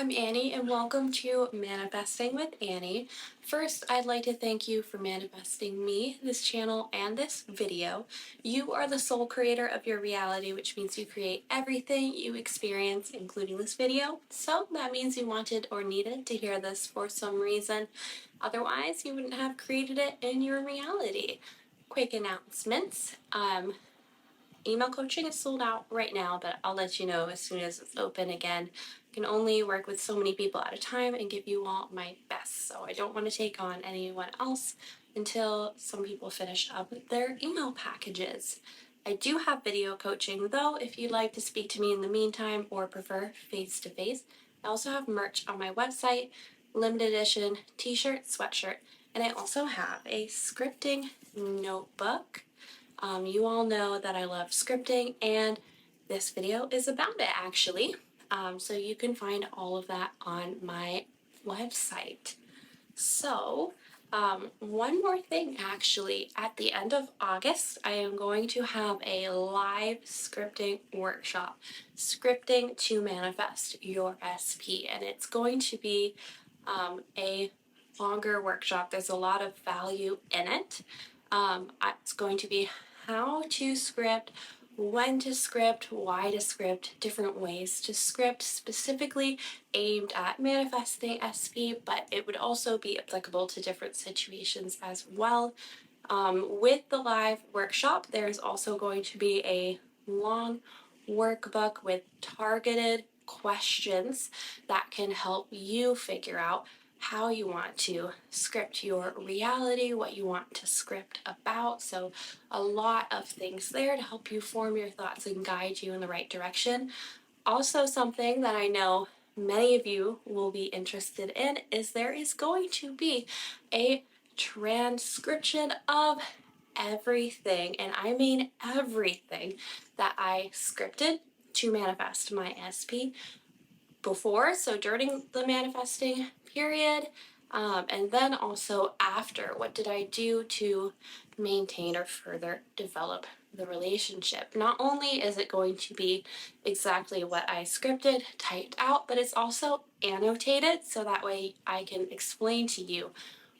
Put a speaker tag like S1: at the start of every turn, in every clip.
S1: I'm Annie and welcome to Manifesting with Annie. First, I'd like to thank you for manifesting me, this channel, and this video. You are the sole creator of your reality, which means you create everything you experience, including this video. So that means you wanted or needed to hear this for some reason. Otherwise, you wouldn't have created it in your reality. Quick announcements. Email coaching is sold out right now, but I'll let you know as soon as it's open again. I can only work with so many people at a time and give you all my best, so I don't want to take on anyone else until some people finish up their email packages. I do have video coaching though, if you'd like to speak to me in the meantime or prefer face-to-face. I also have merch on my website, limited edition t-shirt, sweatshirt, and I also have a scripting notebook. You all know that I love scripting, and this video is about it actually. So you can find all of that on my website. So one more thing actually, at the end of August, I am going to have a live scripting workshop, Scripting to Manifest Your SP, and it's going to be a longer workshop. There's a lot of value in it. It's going to be how to script, when to script, why to script, different ways to script, specifically aimed at manifesting SP, but it would also be applicable to different situations as well. With the live workshop, there's also going to be a long workbook with targeted questions that can help you figure out how you want to script your reality, what you want to script about. So a lot of things there to help you form your thoughts and guide you in the right direction. Also, something that I know many of you will be interested in is there is going to be a transcription of everything, and I mean everything, that I scripted to manifest my SP before, so during the manifesting period, and then also after. What did I do to maintain or further develop the relationship? Not only is it going to be exactly what I scripted, typed out, but it's also annotated, so that way I can explain to you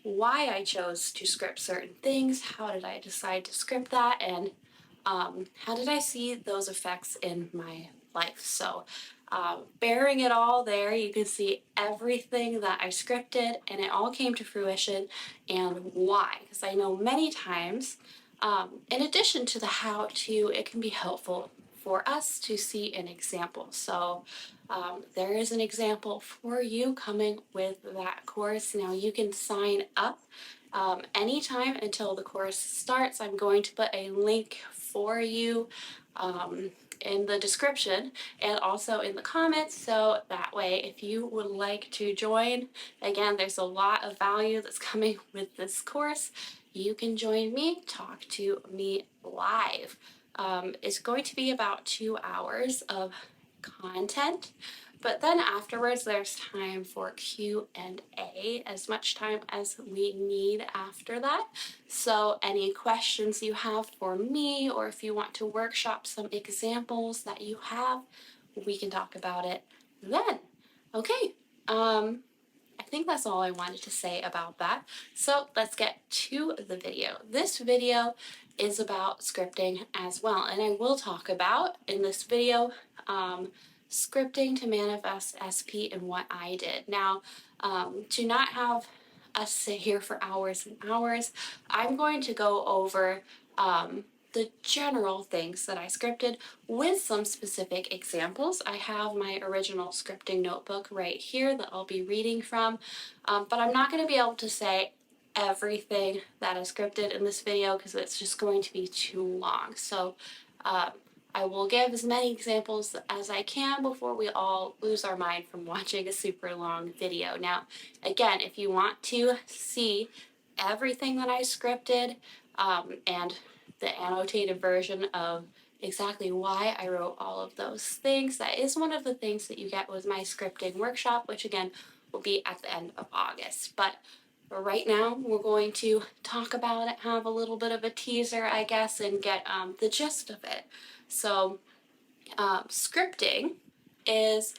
S1: why I chose to script certain things, how did I decide to script that, and how did I see those effects in my life. So bearing it all there, you can see everything that I scripted, and it all came to fruition, and why. Because I know many times, in addition to the how-to, it can be helpful for us to see an example. So there is an example for you coming with that course. Now you can sign up anytime until the course starts. I'm going to put a link for you in the description and also in the comments, so that way if you would like to join, again, there's a lot of value that's coming with this course. You can join me, talk to me live. It's going to be about 2 hours of content, but then afterwards there's time for Q&A, as much time as we need after that. So any questions you have for me, or if you want to workshop some examples that you have, we can talk about it then. Okay, I think that's all I wanted to say about that. So let's get to the video. This video is about scripting as well, and I will talk about in this video scripting to manifest SP and what I did. Now, to not have us sit here for hours and hours, I'm going to go over the general things that I scripted with some specific examples. I have my original scripting notebook right here that I'll be reading from, but I'm not going to be able to say everything that is scripted in this video because it's just going to be too long. So I will give as many examples as I can before we all lose our mind from watching a super long video. Now, again, if you want to see everything that I scripted and the annotated version of exactly why I wrote all of those things, that is one of the things that you get with my scripting workshop, which again will be at the end of August. But right now, we're going to talk about it, have a little bit of a teaser, I guess, and get the gist of it. So, scripting is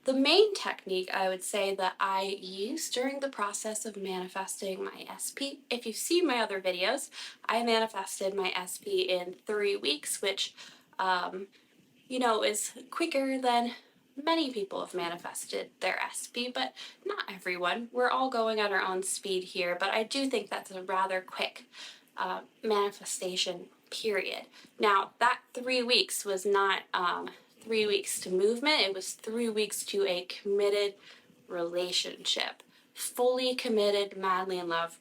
S1: the main technique I would say that I use during the process of manifesting my SP, if you've seen my other videos, I manifested my SP in 3 weeks, which is quicker than many people have manifested their SP, but not everyone. We're all going at our own speed here, but I do think that's a rather quick manifestation period. Now, that 3 weeks was not 3 weeks to movement, it was 3 weeks to a committed relationship. Fully committed, madly in love,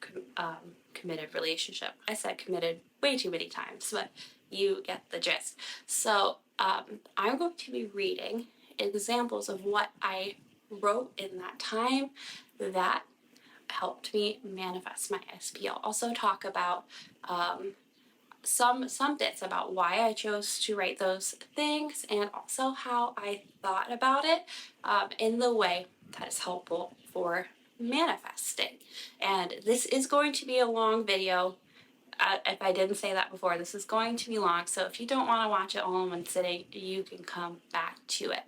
S1: committed relationship. I said committed way too many times, but you get the gist. So I'm going to be reading examples of what I wrote in that time that helped me manifest my SP. I'll also talk about some bits about why I chose to write those things and also how I thought about it in the way that is helpful for manifesting. And this is going to be a long video. If I didn't say that before, this is going to be long, so if you don't want to watch it all in one sitting, you can come back to it.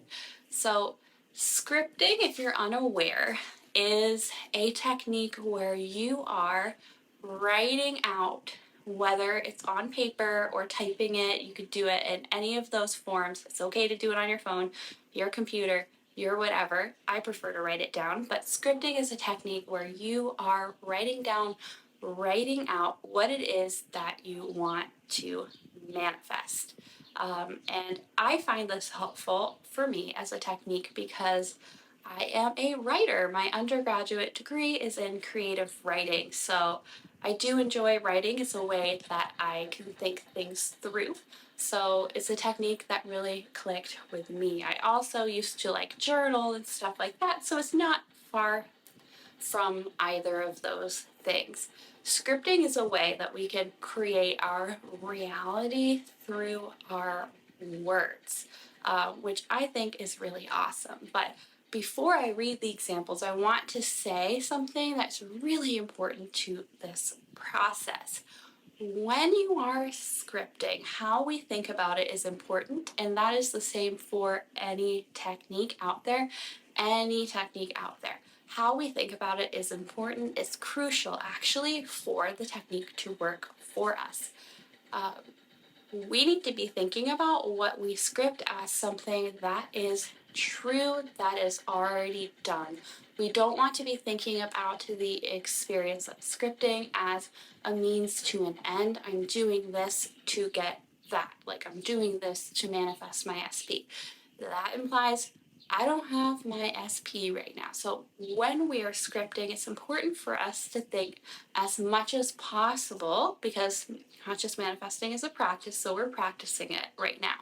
S1: So scripting, if you're unaware, is a technique where you are writing out, whether it's on paper or typing it. You could do it in any of those forms. It's okay to do it on your phone, your computer, your whatever. I prefer to write it down, but scripting is a technique where you are writing out what it is that you want to manifest. And I find this helpful for me as a technique because I am a writer. My undergraduate degree is in creative writing, so I do enjoy writing. It's a way that I can think things through. So it's a technique that really clicked with me. I also used to like journal and stuff like that, so it's not far from either of those things. Scripting is a way that we can create our reality through our words, which I think is really awesome. But before I read the examples, I want to say something that's really important to this process. When you are scripting, how we think about it is important, and that is the same for any technique out there. How we think about it is important, it's crucial actually for the technique to work for us. We need to be thinking about what we script as something that is true, that is already done. We don't want to be thinking about the experience of scripting as a means to an end. I'm doing this to get that. Like, I'm doing this to manifest my SP. That implies I don't have my SP right now. So when we are scripting, it's important for us to think as much as possible, because conscious manifesting is a practice, so we're practicing it right now.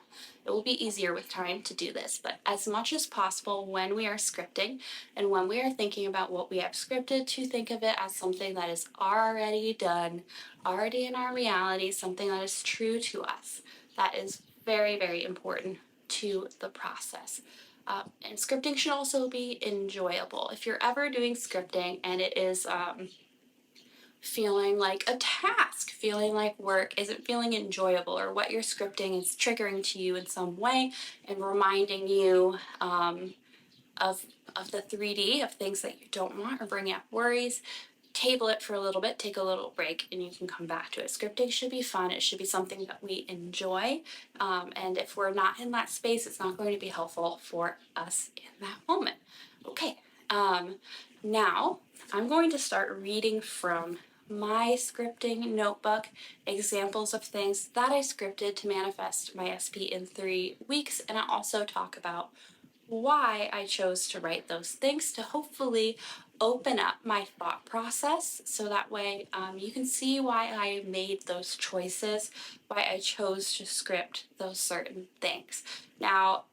S1: It will be easier with time to do this, but as much as possible when we are scripting and when we are thinking about what we have scripted, to think of it as something that is already done, already in our reality, something that is true to us. That is very, very important to the process. And scripting should also be enjoyable. If you're ever doing scripting and it is feeling like a task, feeling like work, isn't feeling enjoyable, or what you're scripting is triggering to you in some way and reminding you of the 3D, of things that you don't want or bringing up worries, table it for a little bit, take a little break, and you can come back to it. Scripting should be fun. It should be something that we enjoy. And if we're not in that space, it's not going to be helpful for us in that moment. Okay, now I'm going to start reading from my scripting notebook, examples of things that I scripted to manifest my SP in 3 weeks, and I'll also talk about why I chose to write those things, to hopefully open up my thought process, so that way you can see why I made those choices, why I chose to script those certain things. Now,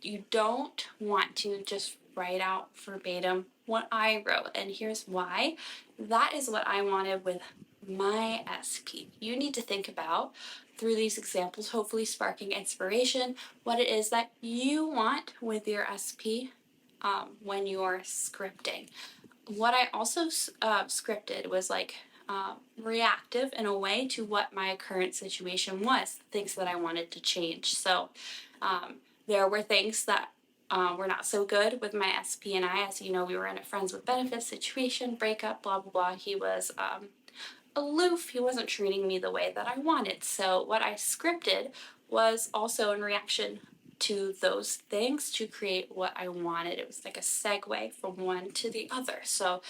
S1: you don't want to just write out verbatim what I wrote, and here's why. That is what I wanted with my SP. You need to think about, through these examples, hopefully sparking inspiration, what it is that you want with your SP when you're scripting. What I also scripted was like reactive in a way to what my current situation was, things that I wanted to change. So there were things that were not so good with my SP and I. As you know, we were in a friends with benefits situation, breakup, blah, blah, blah. He was aloof. He wasn't treating me the way that I wanted. So what I scripted was also in reaction to those things to create what I wanted. It was like a segue from one to the other. So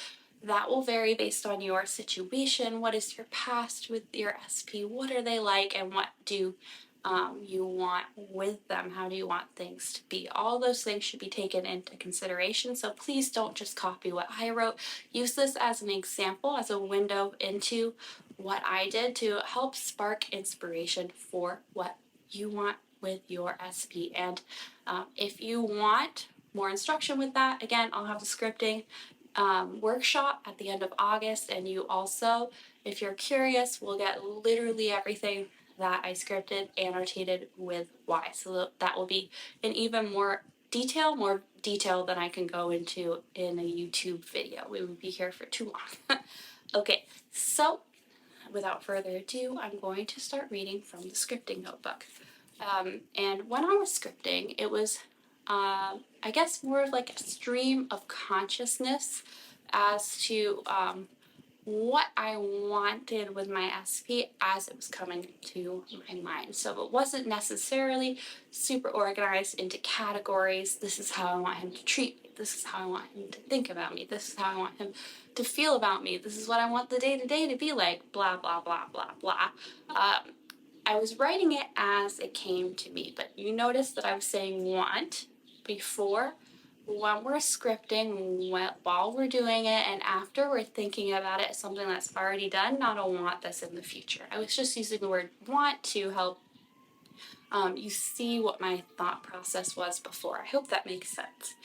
S1: that will vary based on your situation. What is your past with your SP? What are they like? And what do you want with them? How do you want things to be? All those things should be taken into consideration. So please don't just copy what I wrote. Use this as an example, as a window into what I did to help spark inspiration for what you want with your SP. And if you want more instruction with that, again, I'll have the scripting workshop at the end of August, and you also, if you're curious, will get literally everything that I scripted annotated with why. So that will be in even more detail than I can go into in a YouTube video. We would be here for too long. Okay, so without further ado, I'm going to start reading from the scripting notebook. And when I was scripting, it was, I guess, more of like a stream of consciousness as to what I wanted with my SP as it was coming to my mind. So it wasn't necessarily super organized into categories. This is how I want him to treat me. This is how I want him to think about me. This is how I want him to feel about me. This is what I want the day-to-day to be like, blah, blah, blah, blah, blah. I was writing it as it came to me, but you notice that I was saying want before. When we're scripting, while we're doing it, and after we're thinking about it as something that's already done, not a want this in the future. I was just using the word want to help you see what my thought process was before. I hope that makes sense.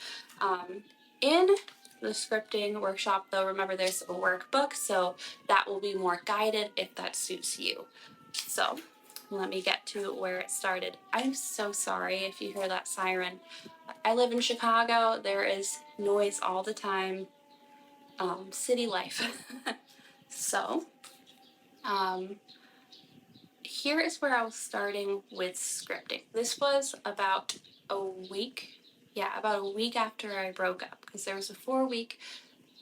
S1: In the scripting workshop, though, remember there's a workbook, so that will be more guided if that suits you. So let me get to where it started. I'm so sorry if you hear that siren. I live in Chicago. There is noise all the time. City life. So, here is where I was starting with scripting. This was about a week after I broke up, because there was a 4-week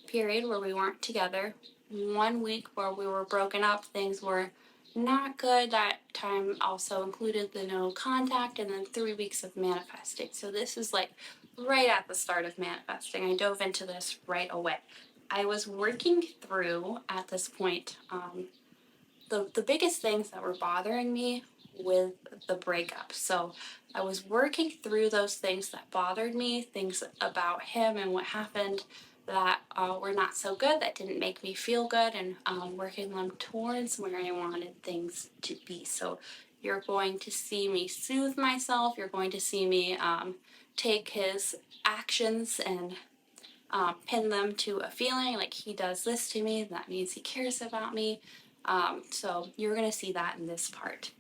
S1: period where we weren't together. 1 week where we were broken up. Things were not good. That time also included the no contact, and then 3 weeks of manifesting. So this is like right at the start of manifesting. I dove into this right away. I was working through at this point the biggest things that were bothering me with the breakup. So I was working through those things that bothered me, things about him and what happened that were not so good, that didn't make me feel good, and working them towards where I wanted things to be. So you're going to see me soothe myself. You're going to see me take his actions and pin them to a feeling, like he does this to me, that means he cares about me. So you're going to see that in this part.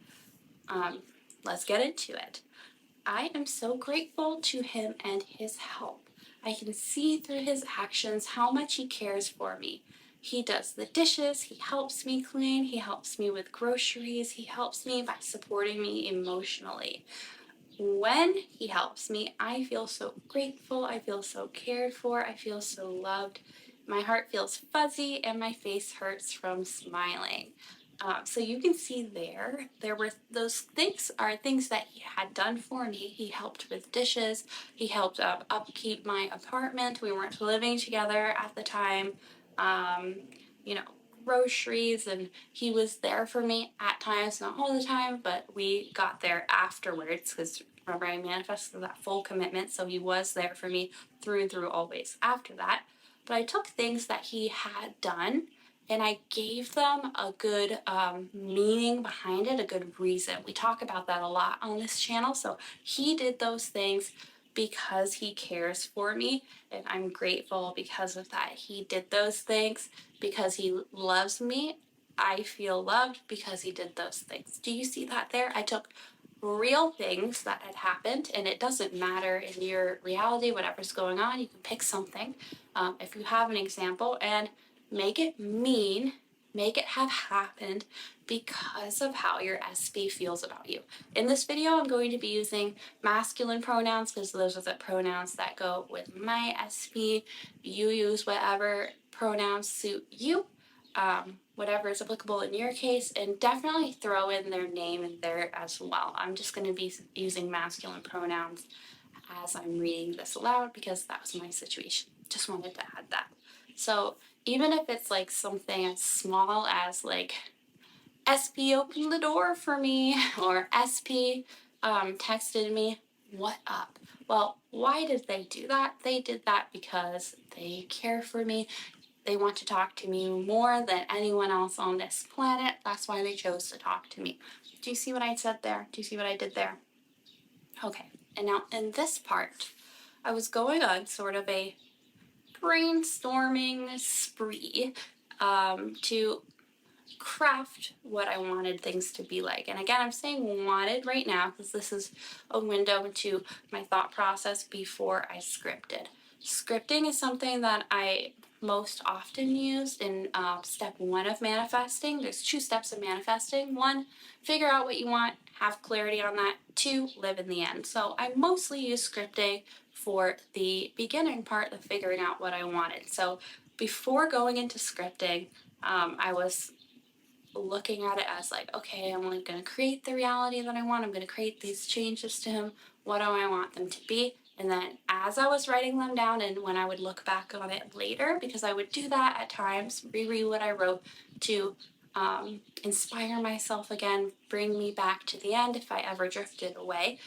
S1: Let's get into it. I am so grateful to him and his help. I can see through his actions how much he cares for me. He does the dishes, he helps me clean, he helps me with groceries, he helps me by supporting me emotionally. When he helps me, I feel so grateful, I feel so cared for, I feel so loved. My heart feels fuzzy and my face hurts from smiling. So you can see there were those things are things that he had done for me. He helped with dishes. He helped upkeep my apartment. We weren't living together at the time. You know, groceries, and he was there for me at times, not all the time, but we got there afterwards, because remember I manifested that full commitment, so he was there for me through and through always after that. But I took things that he had done and I gave them a good meaning behind it, a good reason. We talk about that a lot on this channel. So he did those things because he cares for me, and I'm grateful because of that. He did those things because he loves me. I feel loved because he did those things. Do you see that there? I took real things that had happened, and it doesn't matter in your reality, whatever's going on, you can pick something if you have an example and make it mean make it have happened because of how your SP feels about you. In this video, I'm going to be using masculine pronouns because those are the pronouns that go with my SP. You use whatever pronouns suit you, whatever is applicable in your case, and definitely throw in their name in there as well. I'm just going to be using masculine pronouns as I'm reading this aloud because that was my situation. Just wanted to add that. So even if it's like something as small as like SP opened the door for me or SP texted me, what up? Well, why did they do that? They did that because they care for me. They want to talk to me more than anyone else on this planet. That's why they chose to talk to me. Do you see what I said there? Do you see what I did there? Okay, and now in this part, I was going on sort of a brainstorming spree to craft what I wanted things to be like. And again, I'm saying wanted right now because this is a window into my thought process before I scripted. Scripting is something that I most often used in step 1 of manifesting. There's 2 steps of manifesting. 1, figure out what you want, have clarity on that. 2, live in the end. So I mostly use scripting for the beginning part of figuring out what I wanted. So before going into scripting, I was looking at it as like, okay, I'm like going to create the reality that I want. I'm going to create these changes to him. What do I want them to be? And then as I was writing them down and when I would look back on it later, because I would do that at times, reread what I wrote to inspire myself again, bring me back to the end if I ever drifted away.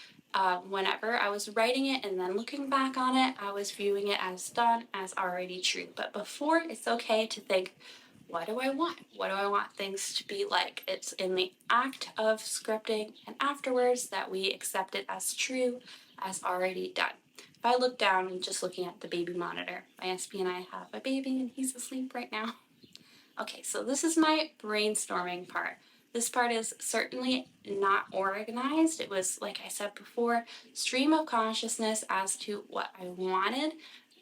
S1: Whenever I was writing it and then looking back on it, I was viewing it as done, as already true. But before, it's okay to think, what do I want? What do I want things to be like? It's in the act of scripting and afterwards that we accept it as true, as already done. If I look down and just looking at the baby monitor, my SP and I have a baby and he's asleep right now. Okay, so this is my brainstorming part. This part is certainly not organized. It was, like I said before, stream of consciousness as to what I wanted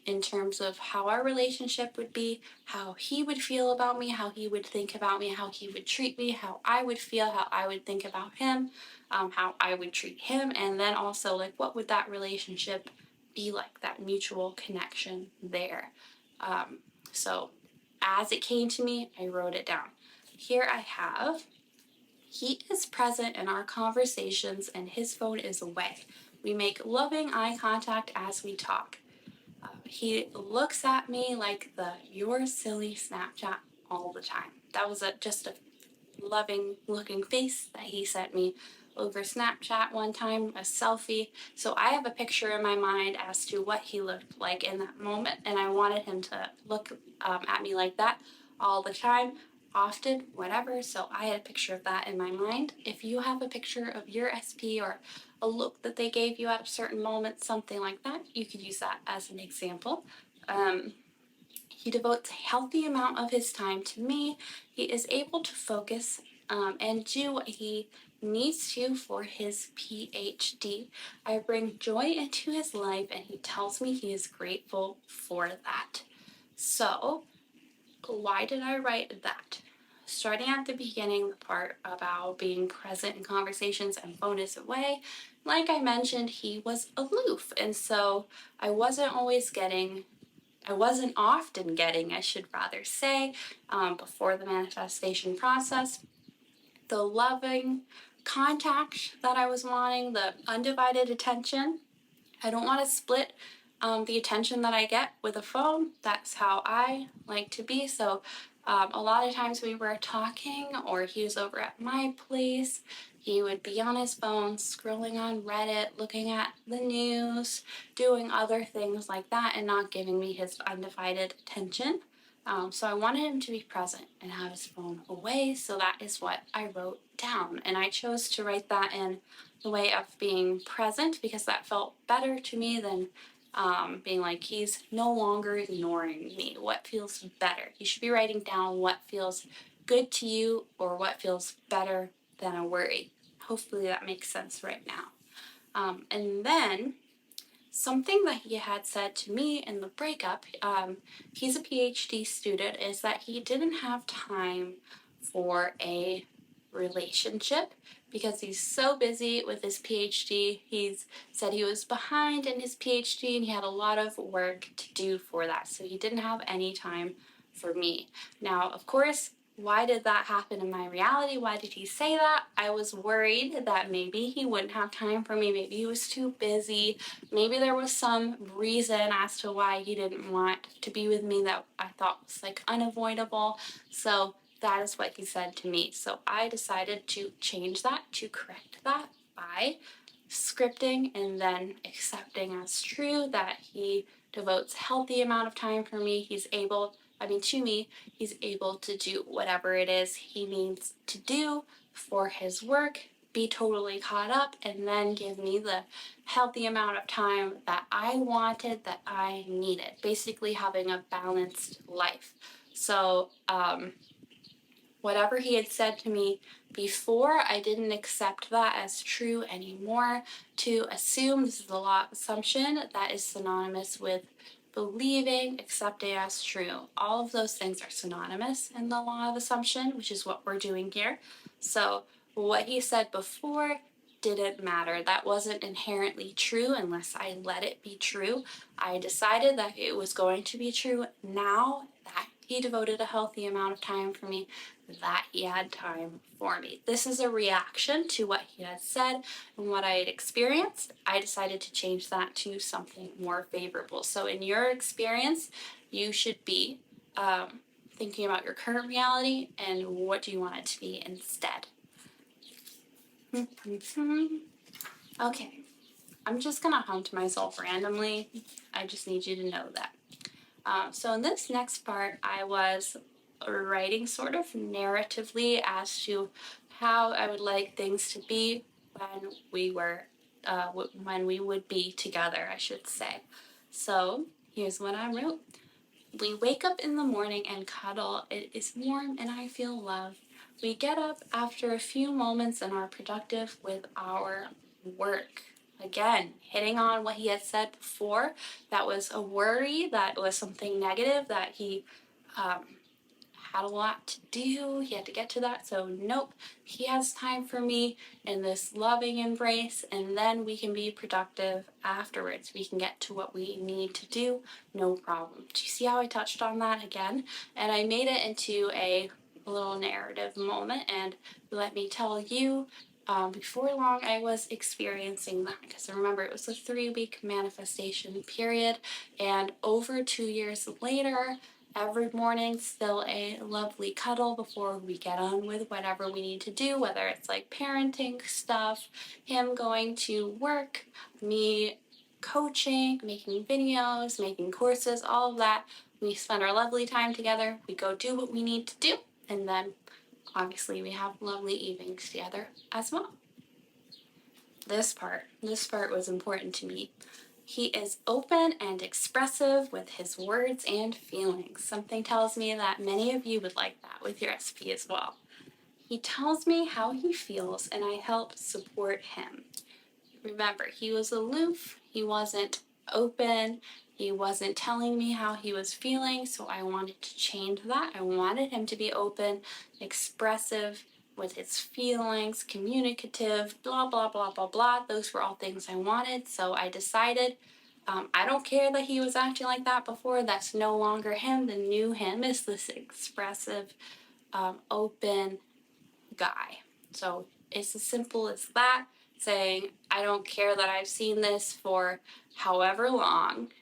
S1: in terms of how our relationship would be, how he would feel about me, how he would think about me, how he would treat me, how I would feel, how I would think about him, how I would treat him, and then also like what would that relationship be like, that mutual connection there. So as it came to me, I wrote it down. Here I have, he is present in our conversations and his phone is away. We make loving eye contact as we talk. He looks at me like the "you're silly" Snapchat all the time. That was just a loving looking face that he sent me over Snapchat one time, a selfie. So I have a picture in my mind as to what he looked like in that moment, and I wanted him to look at me like that all the time, often, whatever. So I had a picture of that in my mind. If you have a picture of your SP or a look that they gave you at a certain moment, something like that, you could use that as an example. He devotes a healthy amount of his time to me. He is able to focus and do what he needs to for his PhD. I bring joy into his life and he tells me he is grateful for that. So, why did I write that? Starting at the beginning, the part about being present in conversations and phone is away, like I mentioned, he was aloof. And so I wasn't often getting, I should rather say, before the manifestation process, the loving contact that I was wanting, the undivided attention. I don't want to split the attention that I get with a phone. That's how I like to be. So a lot of times we were talking or he was over at my place, he would be on his phone, scrolling on Reddit, looking at the news, doing other things like that and not giving me his undivided attention. So I wanted him to be present and have his phone away. So that is what I wrote down. And I chose to write that in the way of being present because that felt better to me than being like he's no longer ignoring me. What feels better? You should be writing down what feels good to you or what feels better than a worry. Hopefully that makes sense right now. And then something that he had said to me in the breakup, he's a PhD student, is that he didn't have time for a relationship because he's so busy with his PhD. He's said he was behind in his PhD and he had a lot of work to do for that, so he didn't have any time for me. Now, of course, why did that happen in my reality? Why did he say that? I was worried that maybe he wouldn't have time for me. Maybe he was too busy. Maybe there was some reason as to why he didn't want to be with me that I thought was like unavoidable. So that is what he said to me. So I decided to change that, to correct that by scripting and then accepting as true that he devotes healthy amount of time for me. To me, he's able to do whatever it is he needs to do for his work, be totally caught up, and then give me the healthy amount of time that I wanted, that I needed. Basically having a balanced life. So, whatever he had said to me before, I didn't accept that as true anymore. To assume, this is the law of assumption, that is synonymous with believing, accepting as true. All of those things are synonymous in the law of assumption, which is what we're doing here. So what he said before didn't matter. That wasn't inherently true unless I let it be true. I decided that it was going to be true now that he devoted a healthy amount of time for me, that he had time for me. This is a reaction to what he had said and what I had experienced. I decided to change that to something more favorable. So in your experience, you should be thinking about your current reality and what do you want it to be instead. Okay, I'm just gonna hum to myself randomly. I just need you to know that. So in this next part, I was writing sort of narratively as to how I would like things to be when we would be together, I should say. So here's what I wrote. We wake up in the morning and cuddle. It is warm and I feel love. We get up after a few moments and are productive with our work. Again, hitting on what he had said before, that was a worry, that was something negative, that he had a lot to do, he had to get to that, so nope, he has time for me in this loving embrace, and then we can be productive afterwards. We can get to what we need to do, no problem. Do you see how I touched on that again? And I made it into a little narrative moment, and let me tell you, before long I was experiencing that, because remember it was a 3-week manifestation period, and over 2 years later, every morning, still a lovely cuddle before we get on with whatever we need to do, whether it's like parenting stuff, him going to work, me coaching, making videos, making courses, all of that. We spend our lovely time together, we go do what we need to do, and then obviously we have lovely evenings together as well. This part was important to me. He is open and expressive with his words and feelings. Something tells me that many of you would like that with your SP as well. He tells me how he feels and I help support him. Remember, he was aloof, he wasn't open, he wasn't telling me how he was feeling, so I wanted to change that. I wanted him to be open, expressive with his feelings, communicative, blah, blah, blah, blah, blah. Those were all things I wanted, so I decided I don't care that he was acting like that before. That's no longer him. The new him is this expressive, open guy. So it's as simple as that, saying, I don't care that I've seen this for however long.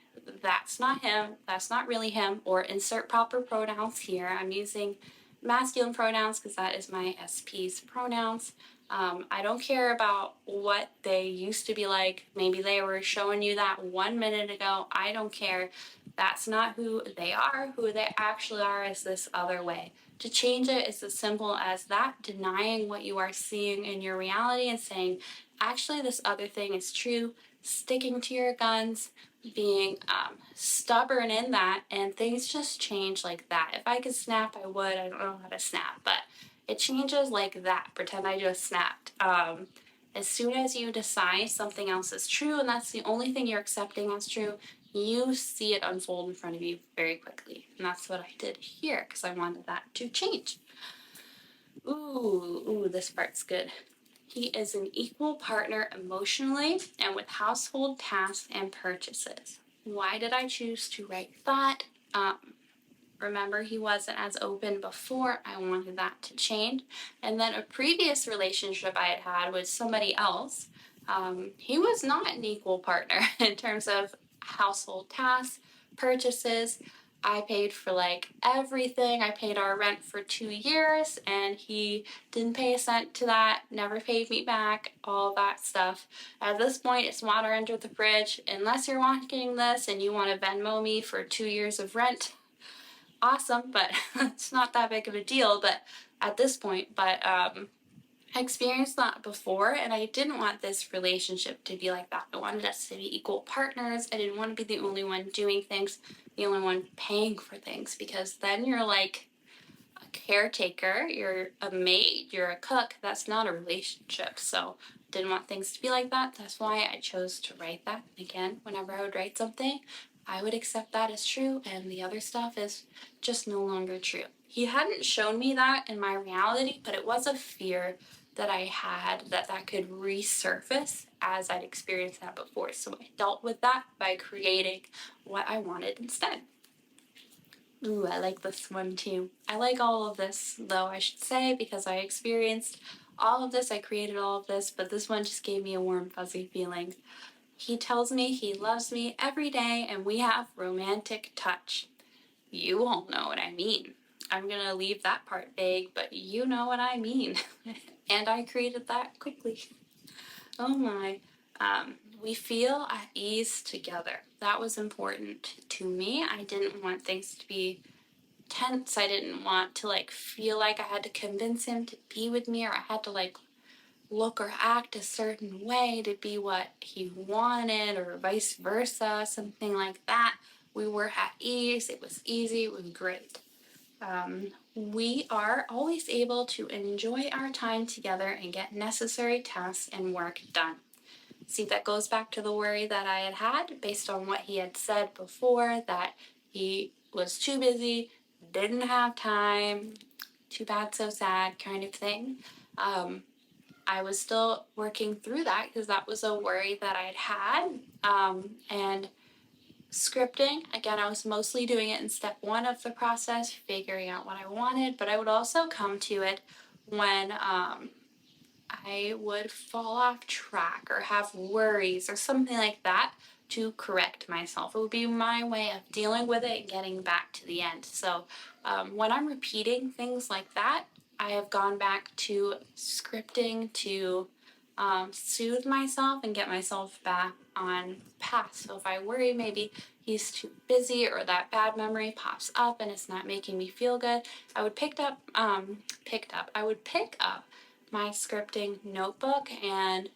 S1: That's not him. That's not really him. Or insert proper pronouns here. I'm using masculine pronouns because that is my SP's pronouns. I don't care about what they used to be like. Maybe they were showing you that 1 minute ago. I don't care. That's not who they are. Who they actually are is this other way. To change it is as simple as that, denying what you are seeing in your reality and saying, actually, this other thing is true, sticking to your guns, being stubborn in that, and things just change like that. If I could snap, I would. I don't know how to snap, but it changes like that. Pretend I just snapped. As soon as you decide something else is true and that's the only thing you're accepting as true, you see it unfold in front of you very quickly. And that's what I did here because I wanted that to change. Ooh, this part's good. He is an equal partner emotionally and with household tasks and purchases. Why did I choose to write that? Remember, he wasn't as open before. I wanted that to change. And then a previous relationship I had with somebody else, he was not an equal partner in terms of household tasks, purchases. I paid for like everything. I paid our rent for 2 years and he didn't pay a cent to that, never paid me back, all that stuff. At this point, it's water under the bridge. Unless you're watching this and you want to Venmo me for 2 years of rent, awesome, but it's not that big of a deal. But at this point, I experienced that before, and I didn't want this relationship to be like that. I wanted us to be equal partners. I didn't want to be the only one doing things, the only one paying for things, because then you're like a caretaker, you're a maid, you're a cook. That's not a relationship. So didn't want things to be like that. That's why I chose to write that. Again, whenever I would write something, I would accept that as true, and the other stuff is just no longer true. He hadn't shown me that in my reality, but it was a fear that I had that could resurface as I'd experienced that before. So I dealt with that by creating what I wanted instead. Ooh, I like this one too. I like all of this, though, I should say, because I experienced all of this, I created all of this, but this one just gave me a warm, fuzzy feeling. He tells me he loves me every day and we have romantic touch. You all know what I mean. I'm gonna leave that part vague, but you know what I mean. And I created that quickly. Oh my. We feel at ease together. That was important to me. I didn't want things to be tense. I didn't want to like feel like I had to convince him to be with me, or I had to like look or act a certain way to be what he wanted, or vice versa, something like that. We were at ease. It was easy. It was great. We are always able to enjoy our time together and get necessary tasks and work done. See, that goes back to the worry that I had had based on what he had said before, that he was too busy, didn't have time, too bad, so sad kind of thing. I was still working through that because that was a worry that I'd had. And scripting, again, I was mostly doing it in step one of the process, figuring out what I wanted, but I would also come to it when I would fall off track or have worries or something like that to correct myself. It would be my way of dealing with it and getting back to the end. So when I'm repeating things like that, I have gone back to scripting to soothe myself and get myself back on path. So if I worry maybe he's too busy or that bad memory pops up and it's not making me feel good, I would pick up my scripting notebook and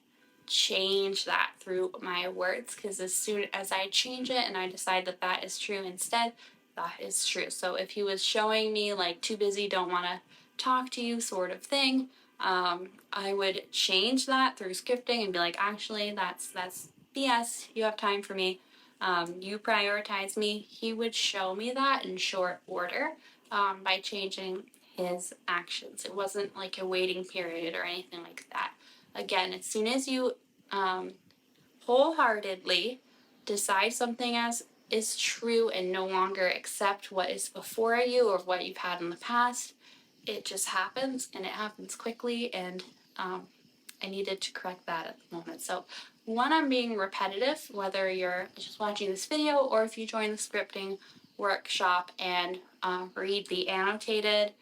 S1: change that through my words, because as soon as I change it and I decide that that is true instead, that is true. So if he was showing me like too busy, don't want to talk to you sort of thing, I would change that through scripting and be like, actually, that's BS. You have time for me. You prioritize me. He would show me that in short order by changing his actions. It wasn't like a waiting period or anything like that. Again, as soon as you wholeheartedly decide something as is true and no longer accept what is before you or what you've had in the past, it just happens, and it happens quickly, and I needed to correct that at the moment. So when I'm being repetitive, whether you're just watching this video or if you join the scripting workshop and read the annotated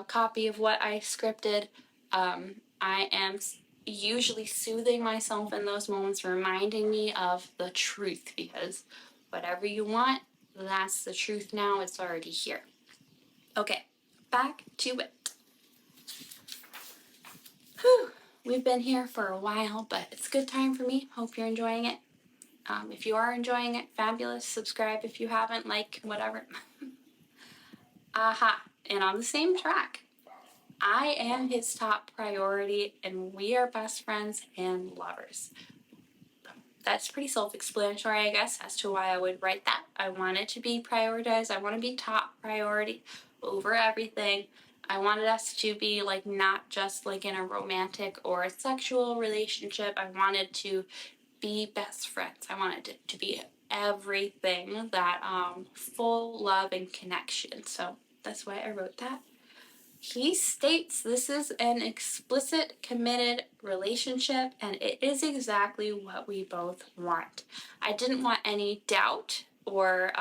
S1: copy of what I scripted, I am usually soothing myself in those moments, reminding me of the truth, because whatever you want, that's the truth now. It's already here. Okay, back to it. Whew. We've been here for a while, but it's a good time for me. Hope you're enjoying it. If you are enjoying it, fabulous. Subscribe if you haven't, like, whatever. Aha, and on the same track, I am his top priority, and we are best friends and lovers. That's pretty self-explanatory, I guess, as to why I would write that. I want it to be prioritized. I want to be top priority over everything. I wanted us to be like not just like in a romantic or a sexual relationship. I wanted to be best friends. I wanted it to be everything, that full love and connection. So that's why I wrote that. He states this is an explicit, committed relationship, and it is exactly what we both want. I didn't want any doubt or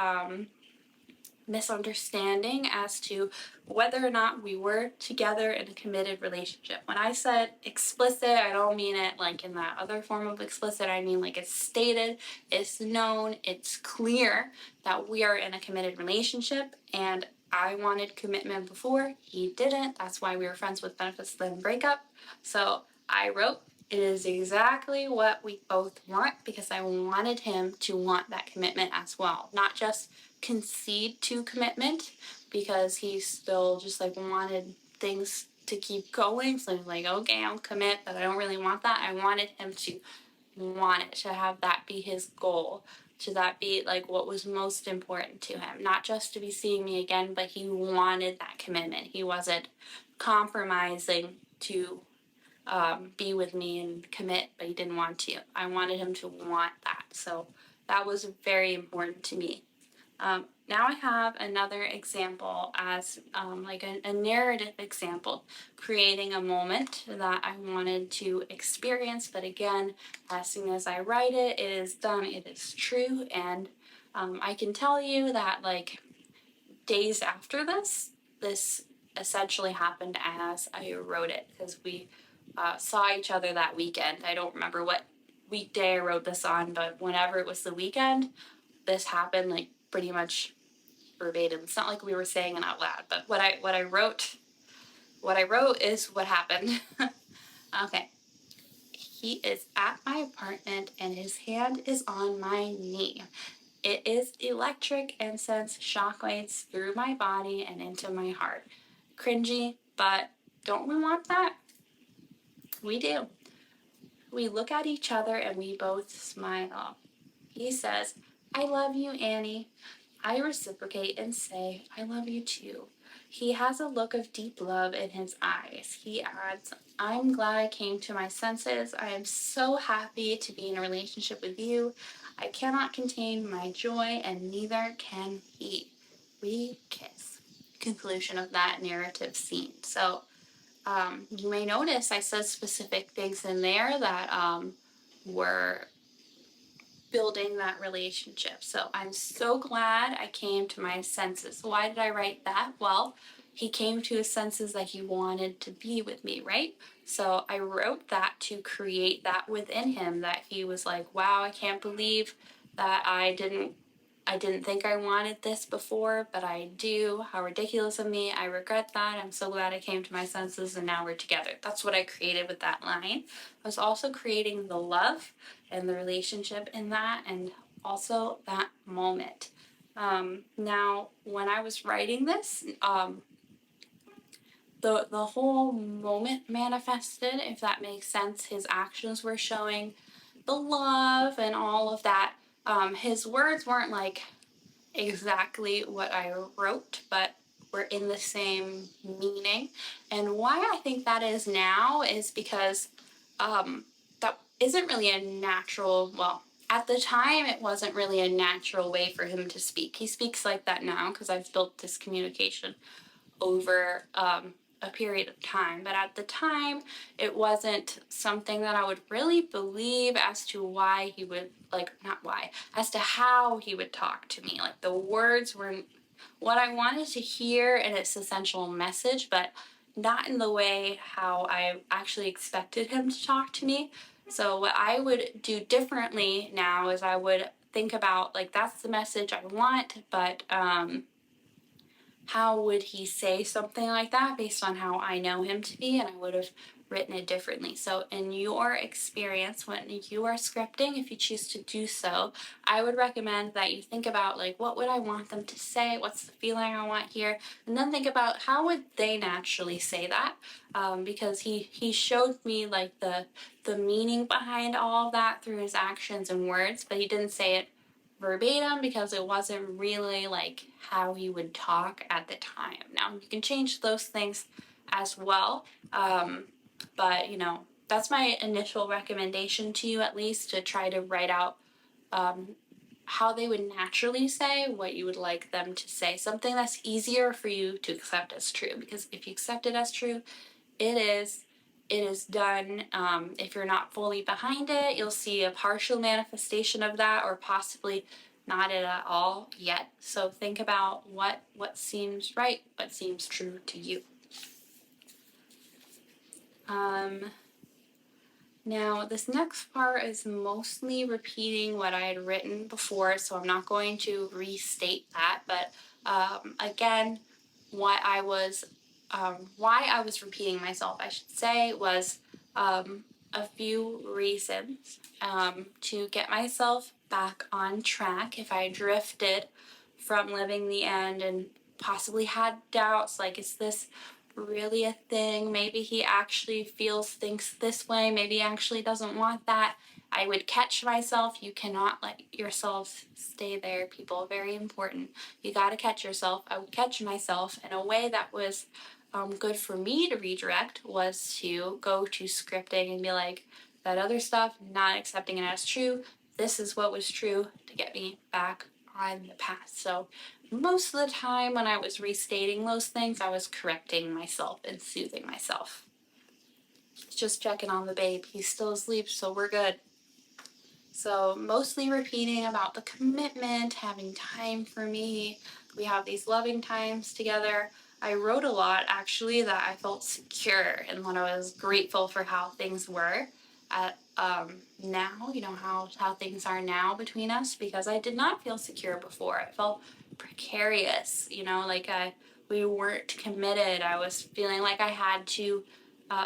S1: misunderstanding as to whether or not we were together in a committed relationship. When I said explicit, I don't mean it like in that other form of explicit. I mean like it's stated, it's known, it's clear that we are in a committed relationship, and I wanted commitment before, he didn't. That's why we were friends with benefits then breakup. So I wrote, it is exactly what we both want, because I wanted him to want that commitment as well. Not just concede to commitment, because he still just like wanted things to keep going. So he's like, okay, I'll commit, but I don't really want that. I wanted him to want it, to have that be his goal, to that be like what was most important to him. Not just to be seeing me again, but he wanted that commitment. He wasn't compromising to be with me and commit, but he didn't want to. I wanted him to want that. So that was very important to me. Now I have another example as like a narrative example, creating a moment that I wanted to experience, but again, as soon as I write it, it is done, it is true, and I can tell you that like days after this essentially happened as I wrote it, because we saw each other that weekend. I don't remember what weekday I wrote this on, but whenever it was the weekend, this happened like pretty much verbatim. It's not like we were saying it out loud, but what I wrote is what happened. Okay. He is at my apartment and his hand is on my knee. It is electric and sends shockwaves through my body and into my heart. Cringy, but don't we want that? We do. We look at each other and we both smile. He says, I love you, Annie. I reciprocate and say, I love you too. He has a look of deep love in his eyes. He adds, I'm glad I came to my senses. I am so happy to be in a relationship with you. I cannot contain my joy, and neither can he. We kiss. Conclusion of that narrative scene. So you may notice I said specific things in there that were building that relationship. So I'm so glad I came to my senses. Why did I write that? Well, he came to his senses that he wanted to be with me, right? So I wrote that to create that within him, that he was like, wow, I can't believe that I didn't think I wanted this before, but I do. How ridiculous of me. I regret that. I'm so glad I came to my senses and now we're together. That's what I created with that line. I was also creating the love and the relationship in that, and also that moment. Now, when I was writing this, the whole moment manifested, if that makes sense. His actions were showing the love and all of that. His words weren't like exactly what I wrote, but were in the same meaning. And why I think that is now is because that isn't really a natural, well, at the time it wasn't really a natural way for him to speak. He speaks like that now because I've built this communication over a period of time, but at the time it wasn't something that I would really believe as to why he would, like, not why, as to how he would talk to me. Like, the words weren't what I wanted to hear in its essential message, but not in the way how I actually expected him to talk to me. So what I would do differently now is I would think about, like, that's the message I want, but how would he say something like that based on how I know him to be? And I would have written it differently. So in your experience, when you are scripting, if you choose to do so, I would recommend that you think about, like, what would I want them to say? What's the feeling I want here? And then think about how would they naturally say that? Because he showed me like the meaning behind all of that through his actions and words, but he didn't say it verbatim because it wasn't really like how he would talk at the time. Now you can change those things as well, but that's my initial recommendation to you, at least, to try to write out how they would naturally say what you would like them to say, something that's easier for you to accept as true, because if you accept it as true, it is done. If you're not fully behind it, you'll see a partial manifestation of that, or possibly not at all yet. So think about what seems right, what seems true to you. Now, this next part is mostly repeating what I had written before, so I'm not going to restate that. But again, why I was repeating myself, I should say, was a few reasons to get myself back on track. If I drifted from living the end and possibly had doubts, like, is this really a thing? Maybe he actually thinks this way. Maybe he actually doesn't want that. I would catch myself. You cannot let yourself stay there, people. Very important. You got to catch yourself. I would catch myself in a way that was good for me to redirect, was to go to scripting and be like, that other stuff, not accepting it as true. This is what was true, to get me back on the path. So most of the time when I was restating those things, I was correcting myself and soothing myself. Just checking on the babe. He's still asleep, so we're good. So mostly repeating about the commitment, having time for me. We have these loving times together. I wrote a lot, actually, that I felt secure and when I was grateful for how things were at now, how things are now between us, because I did not feel secure before. I felt precarious, we weren't committed. I was feeling like I had to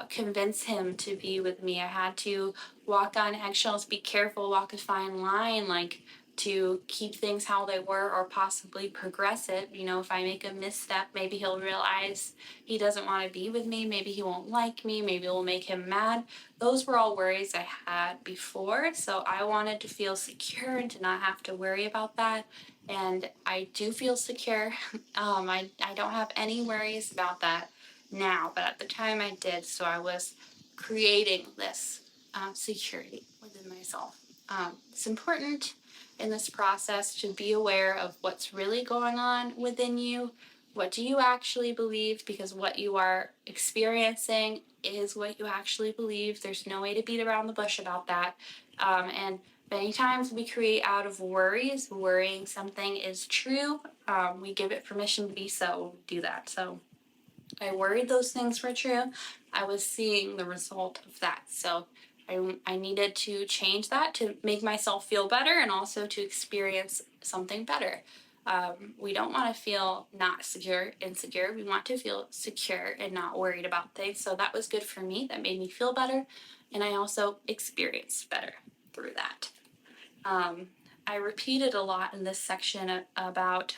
S1: convince him to be with me. I had to walk on eggshells, be careful, walk a fine line, like, to keep things how they were, or possibly progress it. If I make a misstep, maybe he'll realize he doesn't want to be with me. Maybe he won't like me. Maybe it will make him mad. Those were all worries I had before, so I wanted to feel secure and to not have to worry about that. And I do feel secure. I don't have any worries about that now, but at the time I did, so I was creating this security within myself. It's important in this process to be aware of what's really going on within you. What do you actually believe? Because what you are experiencing is what you actually believe. There's no way to beat around the bush about that. And many times we create out of worrying something is true. We give it permission to be so, we do that. So I worried those things were true. I was seeing the result of that. So I needed to change that to make myself feel better and also to experience something better. We don't want to feel not secure, insecure. We want to feel secure and not worried about things. So that was good for me. That made me feel better. And I also experienced better through that. I repeated a lot in this section about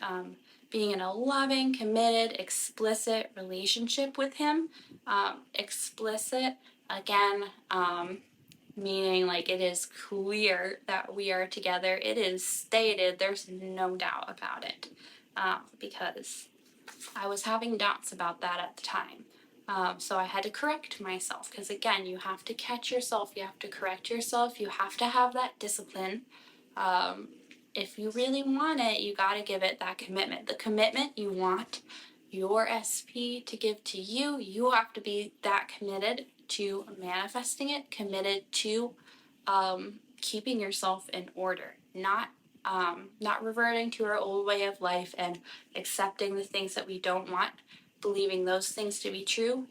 S1: being in a loving, committed, explicit relationship with him. Explicit, again, meaning like it is clear that we are together. It is stated. There's no doubt about it, because I was having doubts about that at the time. So I had to correct myself, because again, you have to catch yourself, you have to correct yourself, you have to have that discipline. If you really want it, you got to give it that commitment. The commitment you want your SP to give to you, you have to be that committed to manifesting it, committed to keeping yourself in order, not reverting to our old way of life and accepting the things that we don't want, believing those things to be true.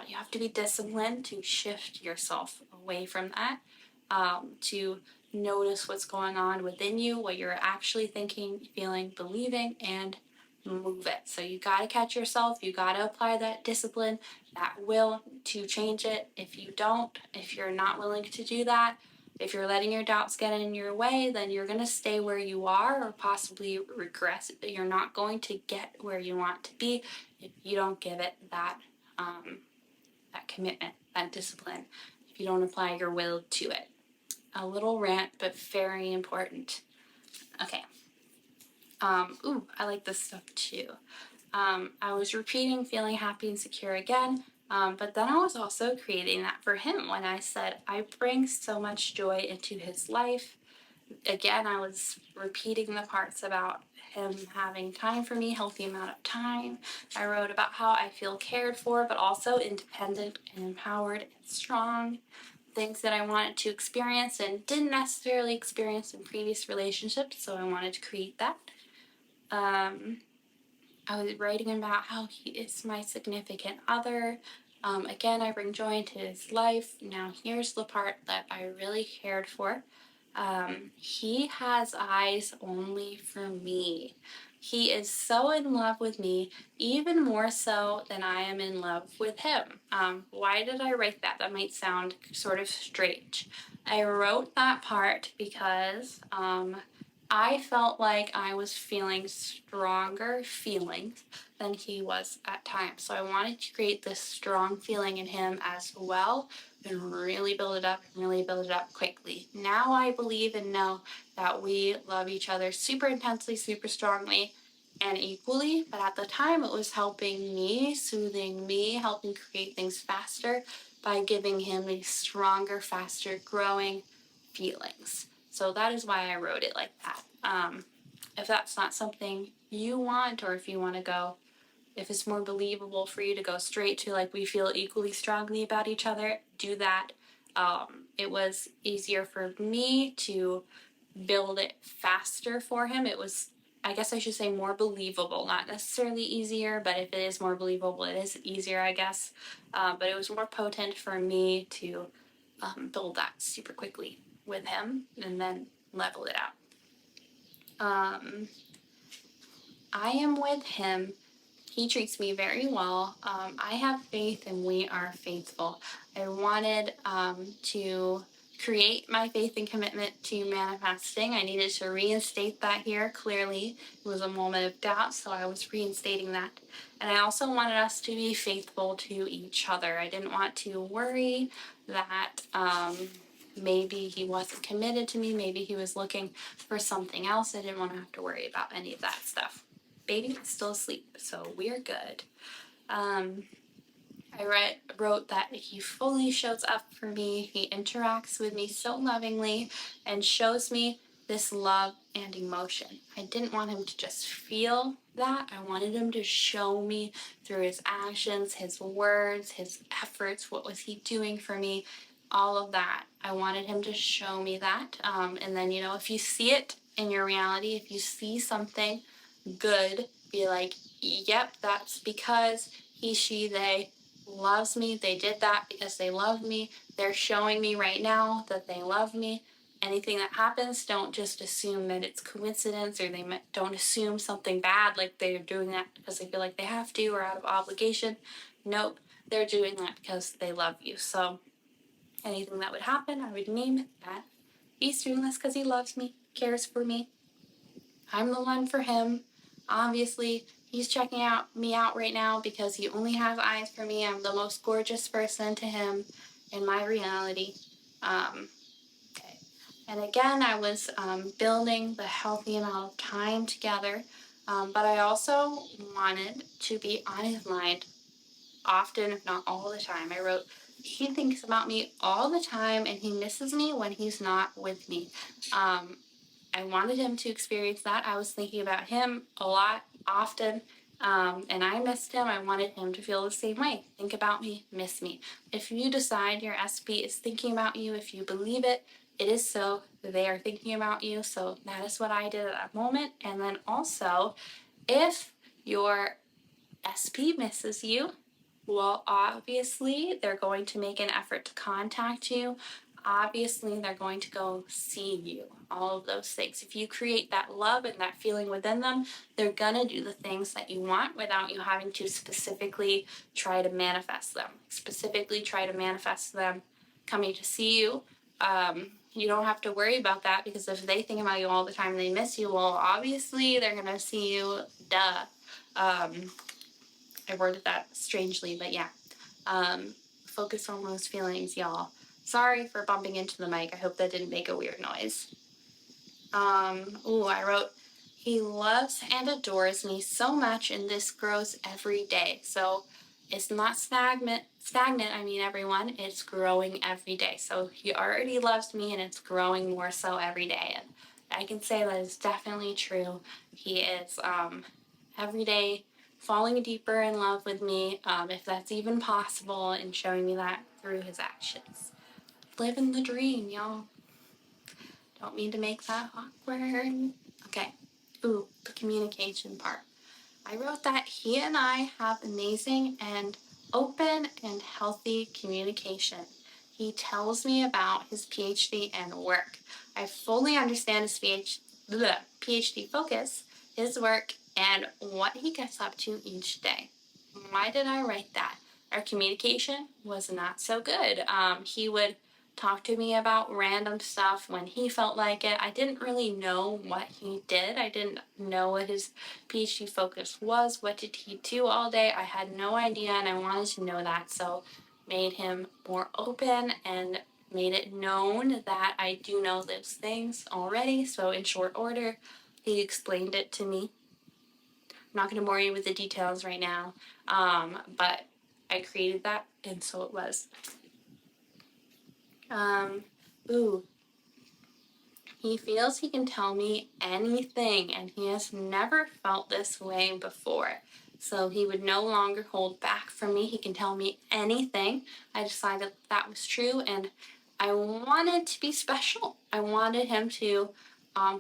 S1: You have to be disciplined to shift yourself away from that, to notice what's going on within you, what you're actually thinking, feeling, believing, and move it. So you got to catch yourself. You got to apply that discipline, that will to change it. If you don't, if you're not willing to do that, if you're letting your doubts get in your way, then you're going to stay where you are or possibly regress. You're not going to get where you want to be if you don't give it that that commitment, that discipline, if you don't apply your will to it. A little rant, but very important. Okay. I like this stuff too. I was repeating feeling happy and secure again, but then I was also creating that for him when I said, I bring so much joy into his life. Again, I was repeating the parts about him having time for me, healthy amount of time. I wrote about how I feel cared for, but also independent and empowered and strong. Things that I wanted to experience and didn't necessarily experience in previous relationships, so I wanted to create that. I was writing about how he is my significant other. Again, I bring joy into his life. Now here's the part that I really cared for. He has eyes only for me. He is so in love with me, even more so than I am in love with him. Why did I write that? That might sound sort of strange. I wrote that part because I felt like I was feeling stronger feelings than he was at times. So I wanted to create this strong feeling in him as well and really build it up and really build it up quickly. Now I believe and know that we love each other super intensely, super strongly, and equally. But at the time, it was helping me, soothing me, helping create things faster by giving him these stronger, faster growing feelings. So that is why I wrote it like that. If that's not something you want, or if you want to go, if it's more believable for you to go straight to like we feel equally strongly about each other, do that. It was easier for me to build it faster for him. It was, I guess I should say, more believable, not necessarily easier, but if it is more believable, it is easier, I guess. But it was more potent for me to build that super quickly with him and then level it out. I am with him. He treats me very well. I have faith and we are faithful. I wanted to create my faith and commitment to manifesting. I needed to reinstate that here clearly. It was a moment of doubt, so I was reinstating that. And I also wanted us to be faithful to each other. I didn't want to worry that maybe he wasn't committed to me, maybe he was looking for something else. I didn't want to have to worry about any of that stuff. Baby is still asleep, so we're good. I wrote that he fully shows up for me. He interacts with me so lovingly and shows me this love and emotion. I didn't want him to just feel that. I wanted him to show me through his actions, his words, his efforts. What was he doing for me? All of that. I wanted him to show me that. And then, if you see it in your reality, if you see something good, be like, yep, that's because he, she, they loves me. They did that because they love me. They're showing me right now that they love me. Anything that happens, don't just assume that it's coincidence, or don't assume something bad, like they're doing that because they feel like they have to or out of obligation. Nope, they're doing that because they love you. So anything that would happen, I would name that he's doing this because he loves me, cares for me. I'm the one for him. Obviously, he's checking me out right now because he only has eyes for me. I'm the most gorgeous person to him in my reality. Okay. And again, I was building the healthy amount of time together, but I also wanted to be on his mind often, if not all the time. I wrote, he thinks about me all the time and he misses me when he's not with me. I wanted him to experience that. I was thinking about him a lot, often, and I missed him. I wanted him to feel the same way. Think about me, miss me. If you decide your SP is thinking about you, if you believe it, it is so. They are thinking about you. So that is what I did at that moment. And then also, if your SP misses you, well, obviously, they're going to make an effort to contact you. obviously they're going to go see you. All of those things. If you create that love and that feeling within them, they're gonna do the things that you want without you having to specifically try to manifest them. Specifically try to manifest them coming to see you. You don't have to worry about that, because if they think about you all the time and they miss you, well, obviously they're gonna see you. Duh. I worded that strangely, but yeah. Focus on those feelings, y'all. Sorry for bumping into the mic. I hope that didn't make a weird noise. I wrote, he loves and adores me so much, and this grows every day. So it's not stagnant, everyone. It's growing every day. So he already loves me, and it's growing more so every day. And I can say that is definitely true. He is every day falling deeper in love with me, if that's even possible, and showing me that through his actions. Living the dream, y'all. Don't mean to make that awkward. Okay. Ooh, the communication part. I wrote that he and I have amazing and open and healthy communication. He tells me about his PhD and work. I fully understand his PhD focus, his work, and what he gets up to each day. Why did I write that? Our communication was not so good. He would talk to me about random stuff when he felt like it. I didn't really know what he did. I didn't know what his PhD focus was. What did he do all day? I had no idea, and I wanted to know that, so made him more open and made it known that I do know those things already. So in short order, he explained it to me. I'm not going to bore you with the details right now, but I created that, and so it was. He feels he can tell me anything, and he has never felt this way before. So he would no longer hold back from me. He can tell me anything. I decided that was true, and I wanted to be special. I wanted him to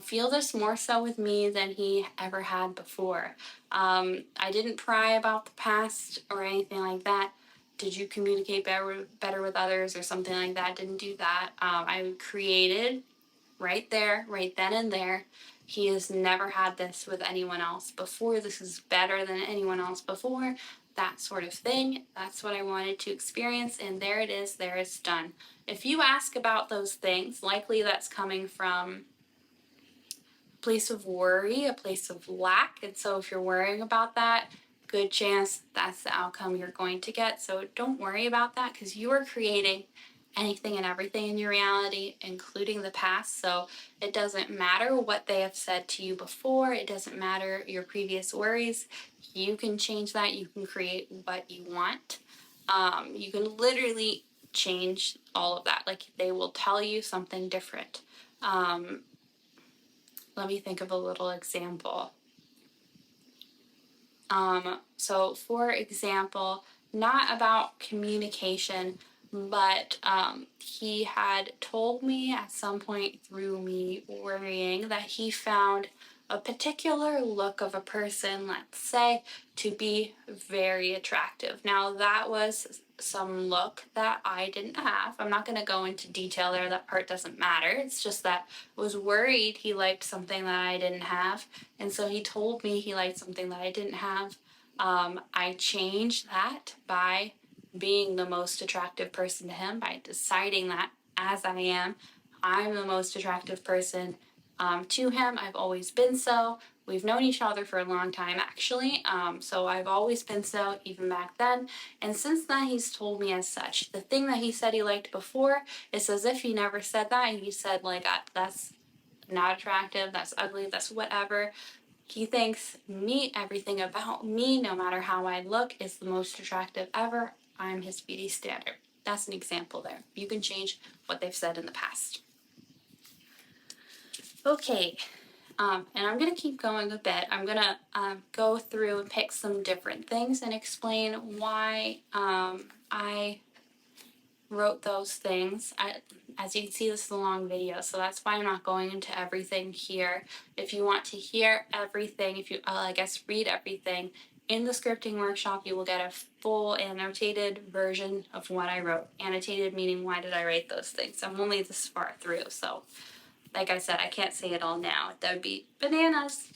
S1: feel this more so with me than he ever had before. I didn't pry about the past or anything like that. Did you communicate better with others or something like that? Didn't do that. I created right there, right then and there. He has never had this with anyone else before. This is better than anyone else before. That sort of thing. That's what I wanted to experience, and there it is. There it's done. If you ask about those things, likely that's coming from a place of worry, a place of lack. And so if you're worrying about that, good chance that's the outcome you're going to get. So don't worry about that, because you are creating anything and everything in your reality, including the past. So it doesn't matter what they have said to you before. It doesn't matter your previous worries. You can change that. You can create what you want. You can literally change all of that. Like, they will tell you something different. Let me think of a little example. So for example, not about communication, but he had told me at some point through me worrying that he found a particular look of a person, let's say, to be very attractive. Now, that was some look that I didn't have. I'm not going to go into detail there. That part doesn't matter. It's just that I was worried he liked something that I didn't have. And so he told me he liked something that I didn't have. I changed that by being the most attractive person to him, by deciding that as I am, I'm the most attractive person to him. I've always been so. We've known each other for a long time, actually, so I've always been so, even back then. And since then, he's told me as such. The thing that he said he liked before, it's as if he never said that. He said, like, that's not attractive, that's ugly, that's whatever. He thinks everything about me, no matter how I look, is the most attractive ever. I'm his beauty standard. That's an example there. You can change what they've said in the past. Okay, and I'm going to keep going a bit. I'm going to go through and pick some different things and explain why I wrote those things. As you can see, this is a long video, so that's why I'm not going into everything here. If you want to hear everything, if you, I guess, read everything, in the scripting workshop, you will get a full annotated version of what I wrote. Annotated meaning, why did I write those things? I'm only this far through, so like I said, I can't say it all now. That would be bananas.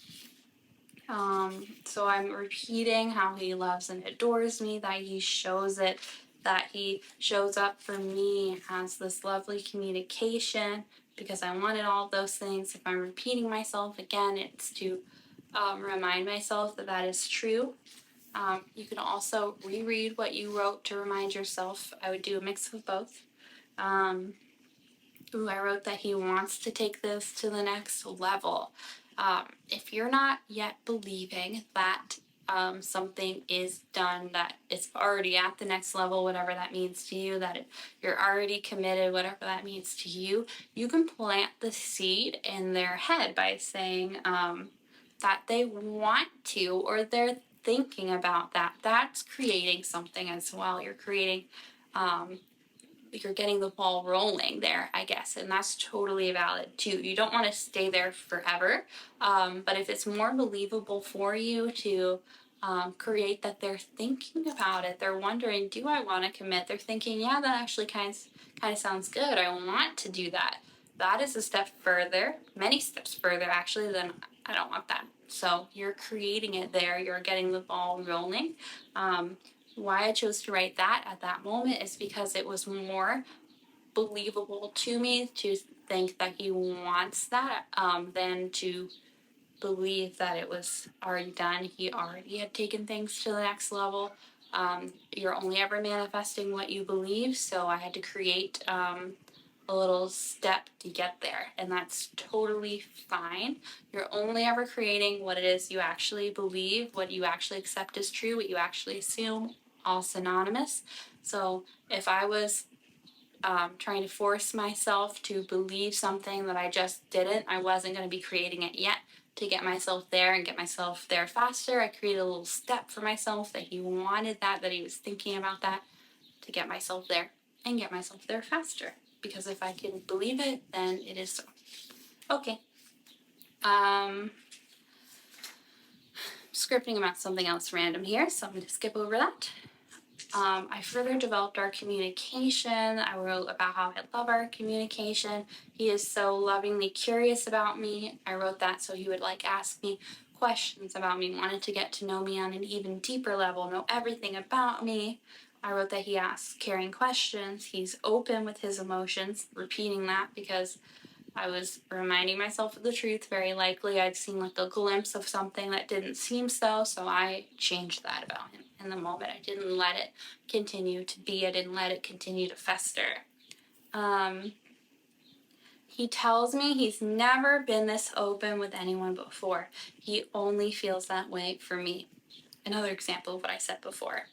S1: So I'm repeating how he loves and adores me, that he shows it, that he shows up for me, has this lovely communication, because I wanted all those things. If I'm repeating myself again, it's to remind myself that that is true. You can also reread what you wrote to remind yourself. I would do a mix of both. I wrote that he wants to take this to the next level. If you're not yet believing that something is done, that it's already at the next level, whatever that means to you, that you're already committed, whatever that means to you, you can plant the seed in their head by saying that they want to, or they're thinking about that. That's creating something as well. You're creating you're getting the ball rolling there, I guess, and that's totally valid too. You don't want to stay there forever, but if it's more believable for you to create that they're thinking about it, they're wondering, do I want to commit? They're thinking, yeah, that actually kind of sounds good. I want to do that. That is a step further, many steps further actually, than I don't want that. So you're creating it there. You're getting the ball rolling. Why I chose to write that at that moment is because it was more believable to me to think that he wants that than to believe that it was already done. He already had taken things to the next level. You're only ever manifesting what you believe, so I had to create a little step to get there, and that's totally fine. You're only ever creating what it is you actually believe, what you actually accept as true, what you actually assume, all synonymous. So if I was trying to force myself to believe something that I just didn't, I wasn't going to be creating it yet. To get myself there and get myself there faster, I created a little step for myself that he wanted that he was thinking about that, to get myself there and get myself there faster. Because if I can believe it, then it is so. Okay. Scripting about something else random here, so I'm going to skip over that. I further developed our communication. I wrote about how I love our communication. He is so lovingly curious about me. I wrote that so he would ask me questions about me, wanted to get to know me on an even deeper level, know everything about me. I wrote that he asks caring questions. He's open with his emotions, repeating that because I was reminding myself of the truth. Very likely I'd seen a glimpse of something that didn't seem so I changed that about him in the moment. I didn't let it continue to be. I didn't let it continue to fester. He tells me he's never been this open with anyone before. He only feels that way for me. Another example of what I said before.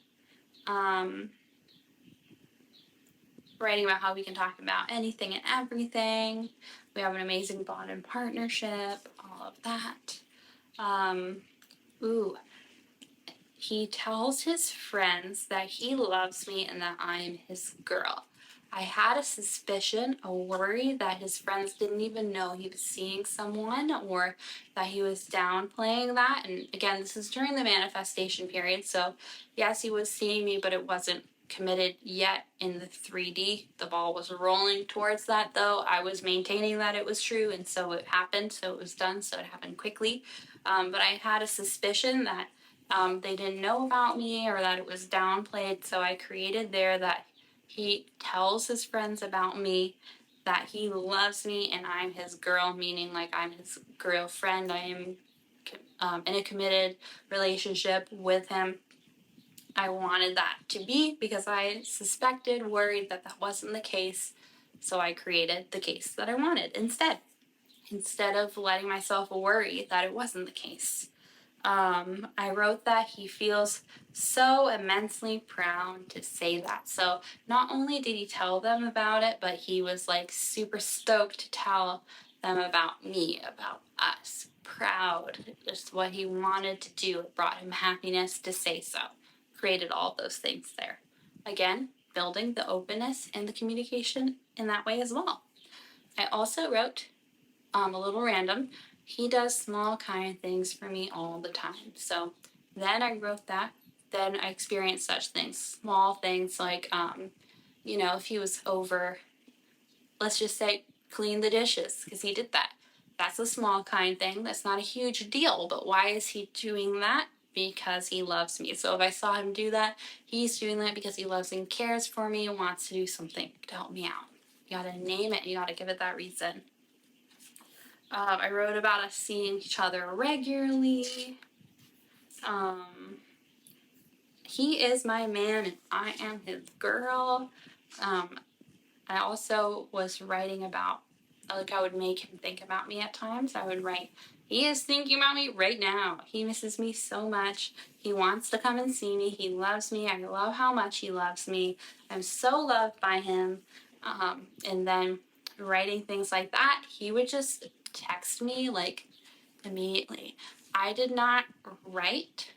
S1: Writing about how we can talk about anything and everything. We have an amazing bond and partnership, all of that. He tells his friends that he loves me and that I am his girl. I had a suspicion, a worry that his friends didn't even know he was seeing someone, or that he was downplaying that. And again, this is during the manifestation period, so yes, he was seeing me, but it wasn't committed yet in the 3D. The ball was rolling towards that, though. I was maintaining that it was true, and so it happened, so it was done, so it happened quickly. But I had a suspicion that they didn't know about me, or that it was downplayed, so I created there that he tells his friends about me, that he loves me, and I'm his girl, meaning I'm his girlfriend. I am in a committed relationship with him. I wanted that to be because I suspected, worried that that wasn't the case, so I created the case that I wanted instead of letting myself worry that it wasn't the case. I wrote that he feels so immensely proud to say that. So not only did he tell them about it, but he was super stoked to tell them about me, about us. Proud, just what he wanted to do. It brought him happiness to say so. Created all those things there. Again, building the openness and the communication in that way as well. I also wrote, a little random, he does small kind things for me all the time. So Then I wrote that. Then I experienced such things, small things like, you know, if he was over, let's just say, clean the dishes, because he did that. That's a small, kind thing. That's not a huge deal. But why is he doing that? Because he loves me. So if I saw him do that, he's doing that because he loves and cares for me and wants to do something to help me out. You gotta name it. You gotta give it that reason. I wrote about us seeing each other regularly. He is my man and I am his girl. I also was writing about, like, I would make him think about me at times. I would write, he is thinking about me right now. He misses me so much. He wants to come and see me. He loves me. I love how much he loves me. I'm so loved by him. And then writing things like that, he would just text me like immediately. I did not write.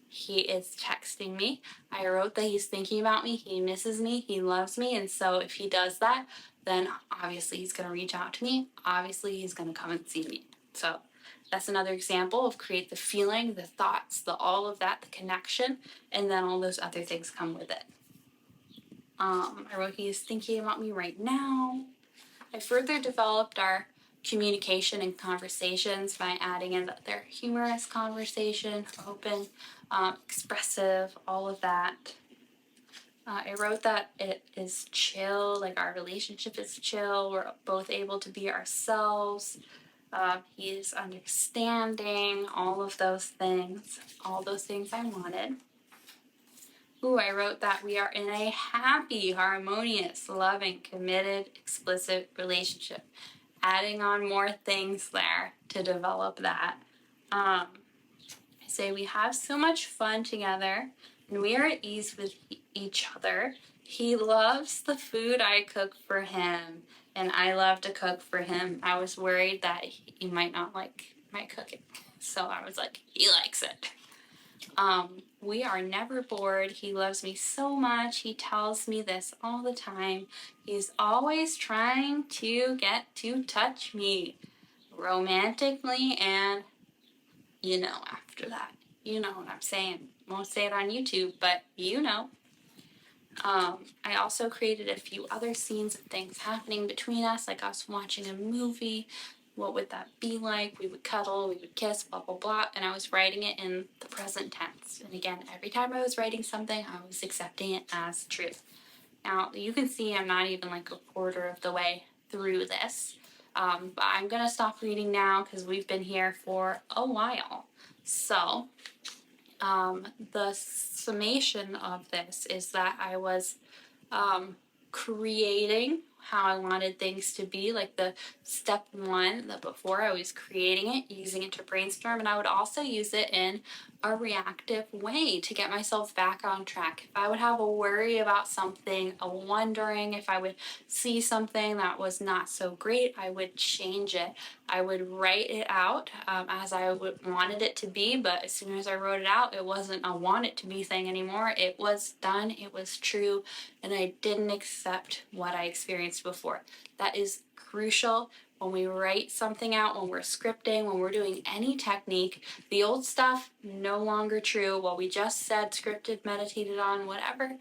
S1: He is texting me. I wrote that he's thinking about me, he misses me, he loves me, and so if he does that, then obviously he's going to reach out to me. Obviously he's going to come and see me. So that's another example of create the feeling, the thoughts, the all of that, the connection, and then all those other things come with it. I wrote he is thinking about me right now. I further developed our communication and conversations by adding in that they're humorous conversation, open, expressive, all of that. I wrote that it is chill, like our relationship is chill, we're both able to be ourselves, he is understanding, all those things I wanted. Ooh, I wrote that we are in a happy, harmonious, loving, committed, explicit relationship. Adding on more things there to develop that. I say we have so much fun together and we are at ease with each other. He loves the food I cook for him and I love to cook for him. I was worried that he might not like my cooking, so I was like, he likes it. We are never bored. He loves me so much. He tells me this all the time. He's always trying to get to touch me romantically and, you know, after that. You know what I'm saying. Won't say it on YouTube, but you know. I also created a few other scenes of things happening between us, like us watching a movie. What would that be like? We would cuddle, we would kiss, blah, blah, blah. And I was writing it in the present tense. And again, every time I was writing something, I was accepting it as true. Now, you can see I'm not even like a quarter of the way through this. But I'm going to stop reading now because we've been here for a while. So, the summation of this is that I was creating how I wanted things to be, like the step one, that before I was creating it, using it to brainstorm, and I would also use it in a reactive way to get myself back on track. If I would have a worry about something, a wondering, if I would see something that was not so great, I would change it. I would write it out as I wanted it to be, but as soon as I wrote it out, it wasn't a want it to be thing anymore. It was done, it was true, and I didn't accept what I experienced before. That is crucial when we write something out, when we're scripting, when we're doing any technique. The old stuff, no longer true. What we just said, scripted, meditated on, whatever,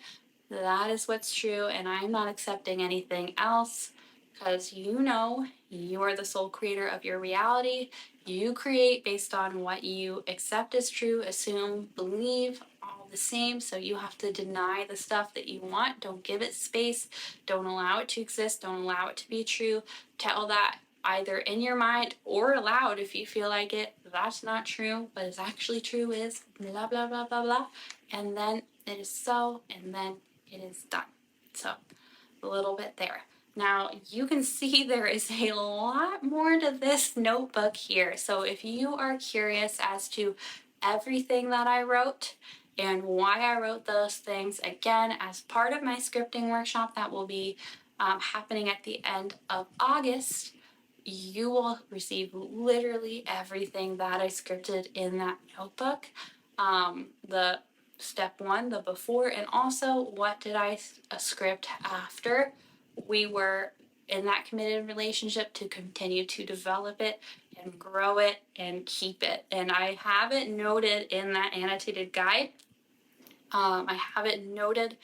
S1: that is what's true, and I'm not accepting anything else, because you know you are the sole creator of your reality. You create based on what you accept as true, assume, believe, all the same. So you have to deny the stuff that you want. Don't give it space. Don't allow it to exist. Don't allow it to be true. Tell that either in your mind or aloud if you feel like it. That's not true. What is actually true is blah, blah, blah, blah, blah. And then it is so, and then it is done. So a little bit there. Now you can see there is a lot more to this notebook here. So if you are curious as to everything that I wrote and why I wrote those things, again, as part of my scripting workshop that will be happening at the end of August, you will receive literally everything that I scripted in that notebook. The step one, the before, and also what did I script after we were in that committed relationship to continue to develop it and grow it and keep it. And I have it noted in that annotated guide. I have it noted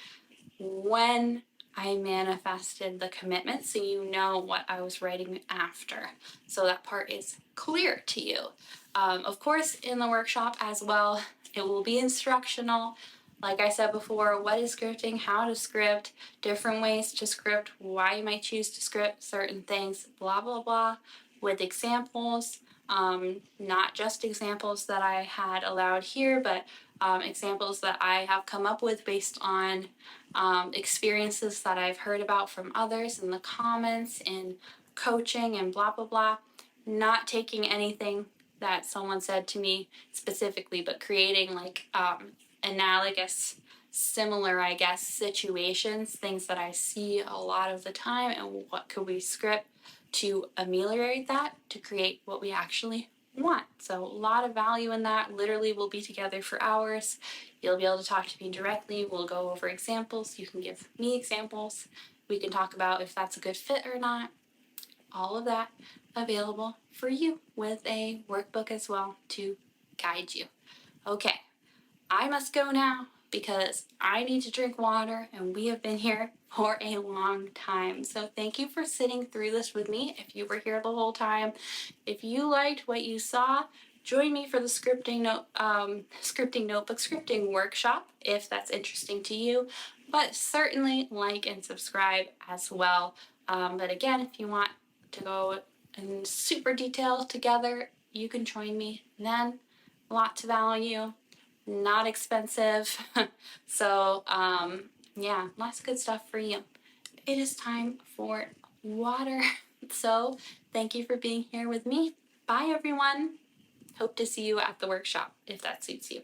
S1: when I manifested the commitment, so you know what I was writing after. So that part is clear to you. Of course, in the workshop as well, it will be instructional. Like I said before, what is scripting, how to script, different ways to script, why you might choose to script certain things, blah, blah, blah, with examples. Not just examples that I had allowed here, but examples that I have come up with based on experiences that I've heard about from others in the comments, in coaching, and blah, blah, blah. Not taking anything that someone said to me specifically, but creating like analogous, similar, I guess, situations, things that I see a lot of the time, and what could we script to ameliorate that, to create what we actually want. So a lot of value in that. Literally, we'll be together for hours. You'll be able to talk to me directly. We'll go over examples. You can give me examples. We can talk about if that's a good fit or not. All of that available for you with a workbook as well to guide you. Okay, I must go now because I need to drink water, and we have been here for a long time. So thank you for sitting through this with me. If you were here the whole time, if you liked what you saw, join me for the scripting notebook scripting workshop if that's interesting to you. But certainly like and subscribe as well. But again, if you want to go in super detail together, you can join me then. Lots of value, not expensive. So yeah, lots of good stuff for you. It is time for water. So thank you for being here with me. Bye everyone. Hope to see you at the workshop if that suits you.